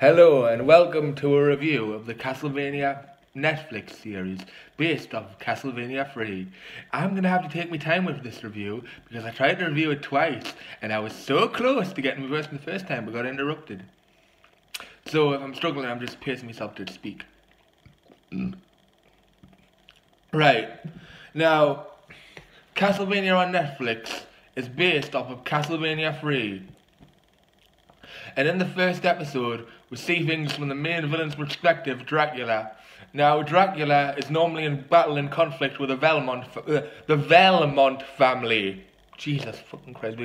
Hello and welcome to a review of the Castlevania Netflix series based off of Castlevania 3. I'm going to have to take my time with this review because I tried to review it twice and I was so close to getting reversed the first time but got interrupted. So if I'm struggling, I'm just pacing myself to speak. Right, now Castlevania on Netflix is based off of Castlevania 3. And in the first episode, we see things from the main villain's perspective, Dracula. Now, Dracula is normally in battle and conflict with the Belmont family. Jesus fucking Christ.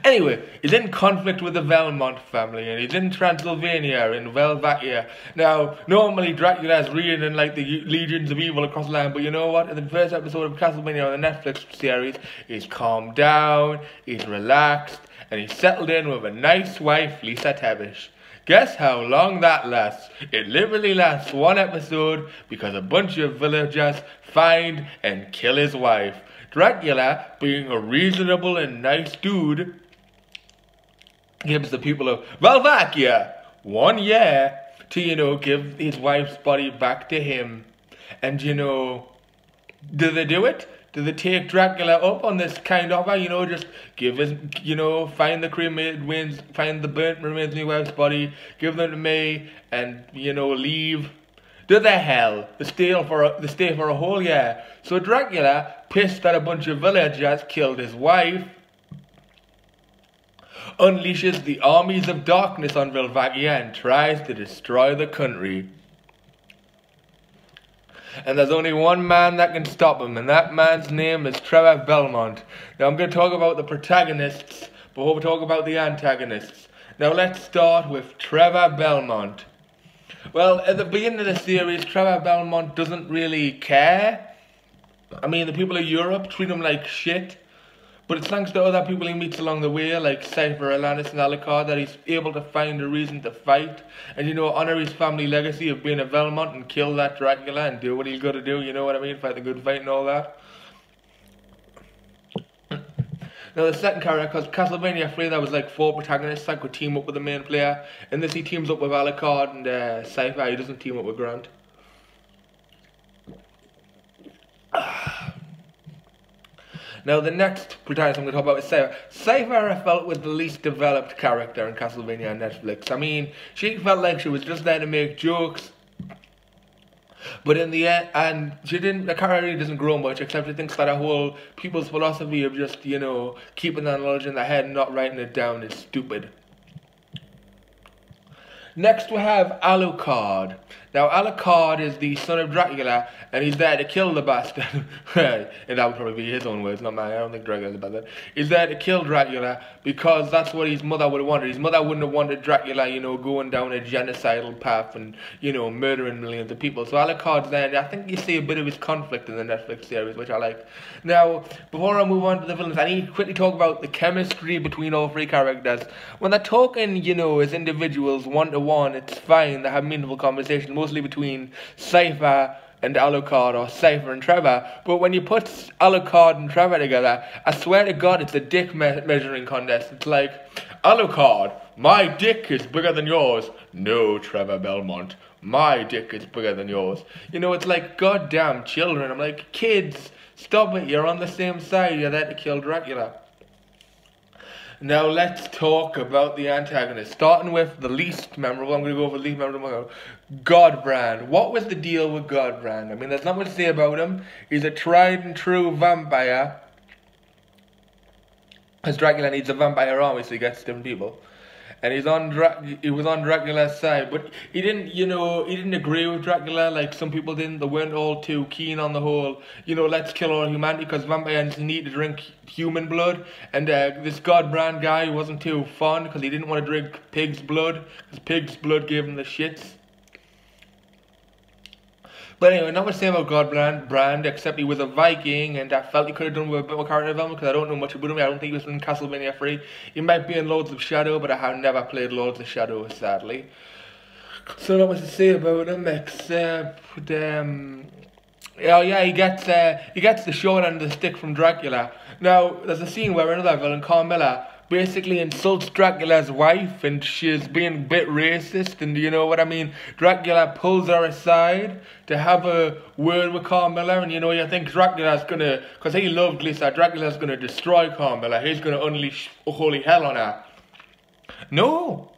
Anyway, he's in conflict with the Belmont family, and he's in Transylvania, in Velvakia. Now, normally Dracula is reigning like the legions of evil across the land, but you know what? In the first episode of Castlevania on the Netflix series, he's calmed down, he's relaxed, and he's settled in with a nice wife, Lisa Tebish. Guess how long that lasts? It literally lasts one episode because a bunch of villagers find and kill his wife. Dracula, being a reasonable and nice dude, gives the people of Velvakia 1 year to, give his wife's body back to him. And, do they do it? Do they take Dracula up on this kind offer? Just give his, find the cremated remains, find the burnt remains in your wife's body, give them to me, and, leave. Do the hell? They stay for a whole year. So Dracula, pissed that a bunch of villagers killed his wife, unleashes the armies of darkness on Velvakia and tries to destroy the country. And there's only one man that can stop him, and that man's name is Trevor Belmont. Now I'm going to talk about the protagonists before we talk about the antagonists. Now let's start with Trevor Belmont. Well, at the beginning of the series, Trevor Belmont doesn't really care. I mean, the people of Europe treat him like shit. But it's thanks to other people he meets along the way, like Cypher, Alanis, and Alucard, that he's able to find a reason to fight. And, honor his family legacy of being a Belmont and kill that Dracula and do what he's got to do, you know what I mean? Fight the good fight and all that. Now, the second character, because Castlevania 3, there was like 4 protagonists that could team up with the main player. In this, he teams up with Alucard and Cypher. He doesn't team up with Grant. Now, the next protagonist I'm going to talk about is Cypher. Cypher, I felt, was the least developed character in Castlevania on Netflix. I mean, she felt like she was just there to make jokes. But in the end, and the character really doesn't grow much, except she thinks that a whole people's philosophy of just, keeping that knowledge in their head and not writing it down is stupid. Next we have Alucard. Now Alucard is the son of Dracula, and he's there to kill the bastard. And that would probably be his own words, not mine. I don't think Dracula's a bastard. He's there to kill Dracula because that's what his mother would have wanted. His mother wouldn't have wanted Dracula, going down a genocidal path and, murdering millions of people. So Alucard's there, and I think you see a bit of his conflict in the Netflix series, which I like. Now, before I move on to the villains, I need to quickly talk about the chemistry between all 3 characters. When they're talking, as individuals, one-to-one, it's fine. They have meaningful conversations, mostly between Cypher and Alucard, or Cypher and Trevor. But when you put Alucard and Trevor together, I swear to God, it's a dick measuring contest. It's like, Alucard, my dick is bigger than yours. No, Trevor Belmont, my dick is bigger than yours. It's like goddamn children. I'm like, kids, stop it. You're on the same side. You're there to kill Dracula. Now let's talk about the antagonist. Starting with the least memorable, I'm going to go over the least memorable. Godbrand. What was the deal with Godbrand? I mean, there's not much to say about him. He's a tried and true vampire. Because Dracula needs a vampire army, so he gets different people. And he was on Dracula's side, but he didn't, he didn't agree with Dracula like some people didn't. They weren't all too keen on the whole, let's kill all humanity because vampires need to drink human blood. And this Godbrand guy wasn't too fond because he didn't want to drink pig's blood because pig's blood gave him the shits. But anyway, not much to say about Godbrand, except he was a Viking, and I felt he could have done with a bit more character development, because I don't know much about him. I don't think he was in Castlevania 3. He might be in Lords of Shadow, but I have never played Lords of Shadow, sadly. So not much to say about him, except, he gets the short end of the stick from Dracula. Now, there's a scene where another villain, Carmilla, basically insults Dracula's wife, and she's being a bit racist, and you know what I mean? Dracula pulls her aside to have a word with Carmilla, and you think Dracula's gonna, because he loved Lisa, Dracula's gonna destroy Carmilla, he's gonna unleash holy hell on her. No!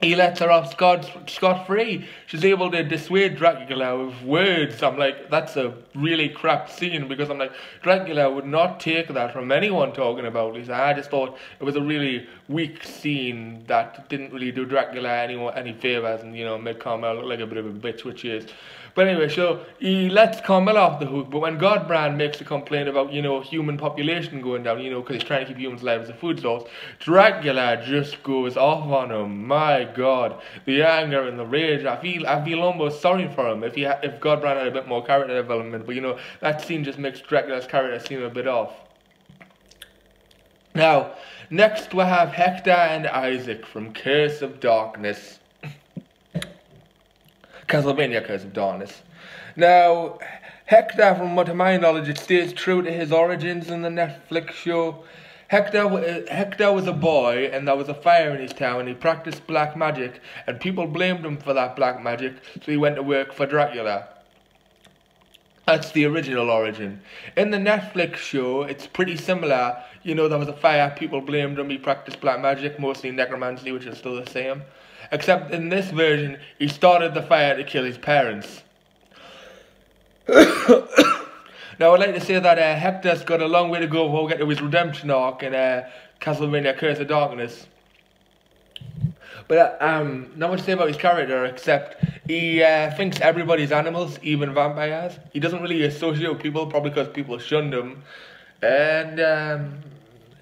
He lets her off scot-free. She's able to dissuade Dracula with words. I'm like, that's a really crap scene, because I'm like, Dracula would not take that from anyone talking about Lisa. I just thought it was a really weak scene that didn't really do Dracula any favours, and made Carmilla look like a bit of a bitch, which she is. But anyway, so he lets Carmilla off the hook, but when Godbrand makes a complaint about, human population going down, because he's trying to keep humans alive as a food source, Dracula just goes off on him. My God, the anger and the rage. I feel almost sorry for him if Godbrand had a bit more character development, but that scene just makes Dracula's character seem a bit off. Now, next we have Hector and Isaac from Curse of Darkness. Castlevania Curse of Darkness. Now, Hector, from to my knowledge, it stays true to his origins in the Netflix show. Hector was a boy, and there was a fire in his town, and he practiced black magic, and people blamed him for that black magic, so he went to work for Dracula. That's the original origin. In the Netflix show, it's pretty similar. There was a fire, people blamed him, he practiced black magic, mostly necromancy, which is still the same. Except in this version, he started the fire to kill his parents. Now, I'd like to say that Hector's got a long way to go before we get to his redemption arc in Castlevania Curse of Darkness. But not much to say about his character, except he thinks everybody's animals, even vampires. He doesn't really associate with people, probably because people shunned him. And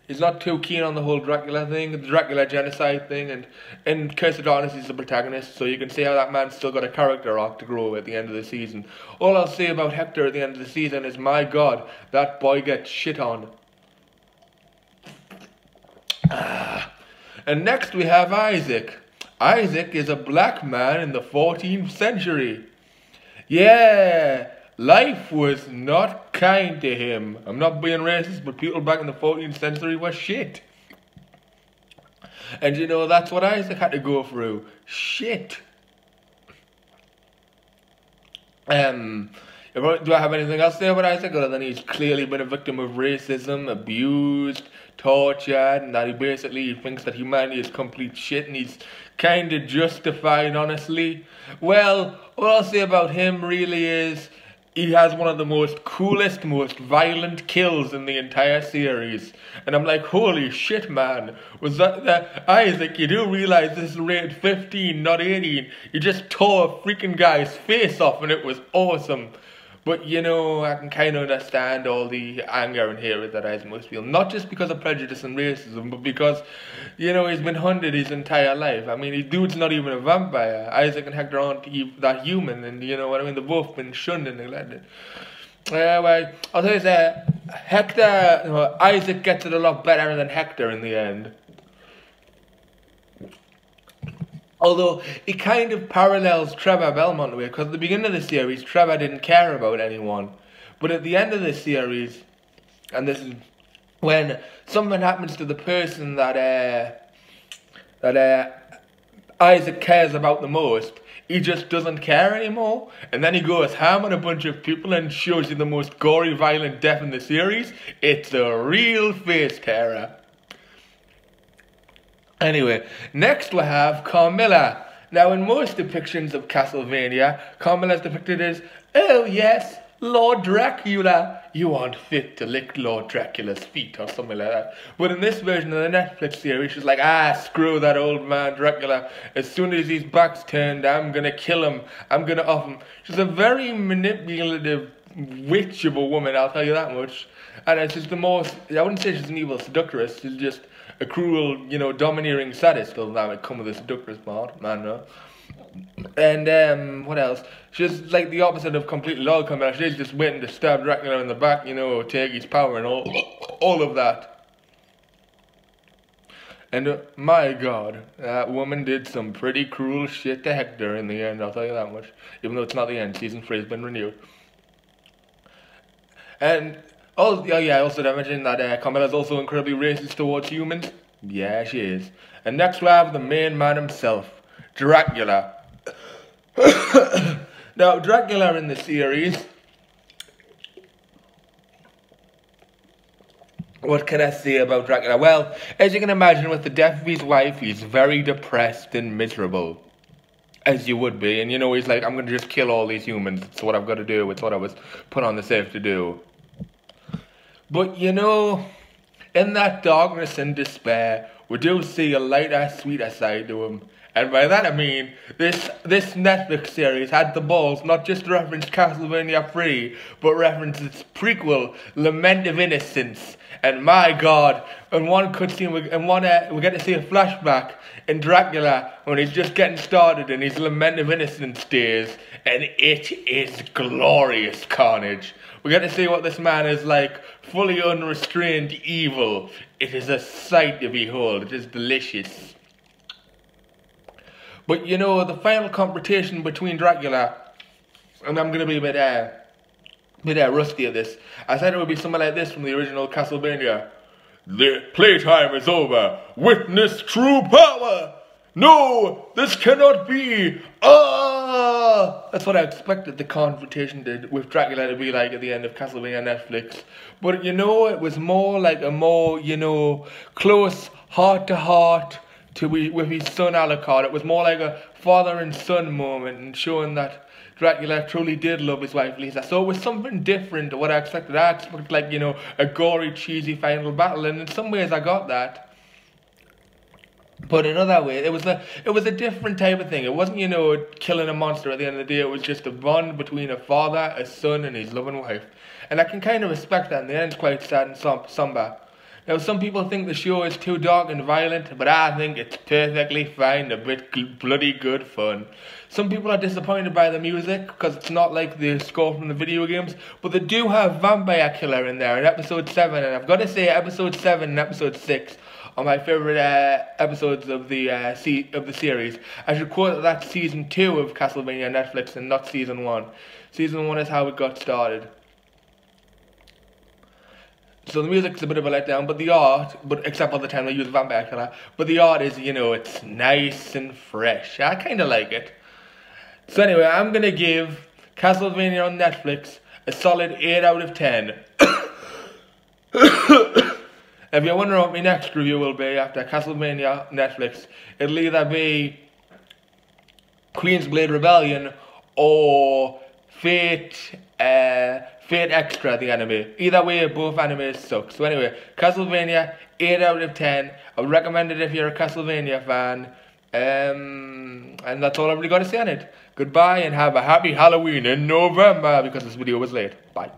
he's not too keen on the whole Dracula thing, the Dracula genocide thing, and in Curse of Darkness he's the protagonist, so you can see how that man's still got a character arc to grow at the end of the season. All I'll say about Hector at the end of the season is, my God, that boy gets shit on. And next we have Isaac. Isaac is a black man in the 14th century. Yeah, life was not kind to him. I'm not being racist, but people back in the 14th century were shit. And that's what Isaac had to go through. Shit. Do I have anything else to say about Isaac, other than he's clearly been a victim of racism, abused, tortured, and that he basically thinks that humanity is complete shit, and he's kind of justified, honestly? Well, what I'll say about him really is he has one of the most coolest, most violent kills in the entire series. And I'm like, holy shit, man. Was that Isaac, you do realize this is rated 15, not 18. You just tore a freaking guy's face off, and it was awesome. But, I can kind of understand all the anger and hatred that Isaac must feel. Not just because of prejudice and racism, but because, he's been hunted his entire life. I mean, his dude's not even a vampire. Isaac and Hector aren't that human, and you know what I mean? They've both been shunned and neglected. Well, I'll tell you that Isaac gets it a lot better than Hector in the end. Although, it kind of parallels Trevor Belmont way, because at the beginning of the series, Trevor didn't care about anyone. But at the end of the series, and this is when something happens to the person that Isaac cares about the most, he just doesn't care anymore. And then he goes ham on a bunch of people and shows you the most gory, violent death in the series. It's a real face terror. Anyway, next we have Carmilla. Now, in most depictions of Castlevania, Carmilla is depicted as, oh yes, Lord Dracula. You aren't fit to lick Lord Dracula's feet or something like that. But in this version of the Netflix series, she's like, screw that old man Dracula. As soon as his back's turned, I'm gonna kill him. I'm gonna off him. She's a very manipulative witch of a woman, I'll tell you that much. And it's just the most, I wouldn't say she's an evil seductress, she's just a cruel, domineering sadist, although that would come with a seductress part, man, no. And, what else? She's like the opposite of completely loyal Carmilla. She's just waiting to stab Dracula in the back, take his power and all of that. And, my God, that woman did some pretty cruel shit to Hector in the end, I'll tell you that much. Even though it's not the end, season 3 has been renewed. And, I also did mention that Carmilla's also incredibly racist towards humans. Yeah, she is. And next we have the main man himself, Dracula. Now, Dracula in the series, what can I say about Dracula? Well, as you can imagine, with the death of his wife, he's very depressed and miserable. As you would be. And you know, he's like, I'm going to just kill all these humans. It's what I've got to do. It's what I was put on this earth to do. But you know, in that darkness and despair, we do see a lighter, sweeter side to him. And by that I mean, this Netflix series had the balls not just to reference Castlevania 3, but reference its prequel, Lament of Innocence. And my God, in one cutscene, we get to see a flashback in Dracula when he's just getting started in his Lament of Innocence days, and it is glorious carnage. We get to see what this man is like, fully unrestrained evil. It is a sight to behold. It is delicious. But you know, the final confrontation between Dracula, and I'm going to be a bit rusty at this. I said it would be something like this from the original Castlevania. The playtime is over. Witness true power. No, this cannot be. Ah! That's what I expected the confrontation with Dracula to be like at the end of Castlevania Netflix. But you know, it was more like a more, you know, close heart to heart with his son Alucard. It was more like a father and son moment, and showing that Dracula truly did love his wife Lisa. So it was something different to what I expected. I expected, like, you know, a gory, cheesy final battle, and in some ways I got that. But in other ways, it was a different type of thing. It wasn't, you know, killing a monster at the end of the day. It was just a bond between a father, a son, and his loving wife. And I can kind of respect that, and the end's quite sad and somber. Now, some people think the show is too dark and violent, but I think it's perfectly fine, a bit bloody good fun. Some people are disappointed by the music, because it's not like the score from the video games, but they do have Vampire Killer in there in episode 7, and I've got to say episode 7 and episode 6 are my favourite episodes of the series. I should quote that that's season 2 of Castlevania Netflix and not season 1. Season 1 is how it got started. So the music's a bit of a letdown, but the art, except for the time they use Vampire Killer, but the art is, you know, it's nice and fresh. I kind of like it. So anyway, I'm going to give Castlevania on Netflix a solid 8 out of 10. If you're wondering what my next review will be after Castlevania Netflix, it'll either be Queensblade Rebellion or Fate Extra, the anime. Either way, both animes suck. So anyway, Castlevania, 8 out of 10. I would recommend it if you're a Castlevania fan. And that's all I've really got to say on it. Goodbye and have a happy Halloween in November, because this video was late. Bye.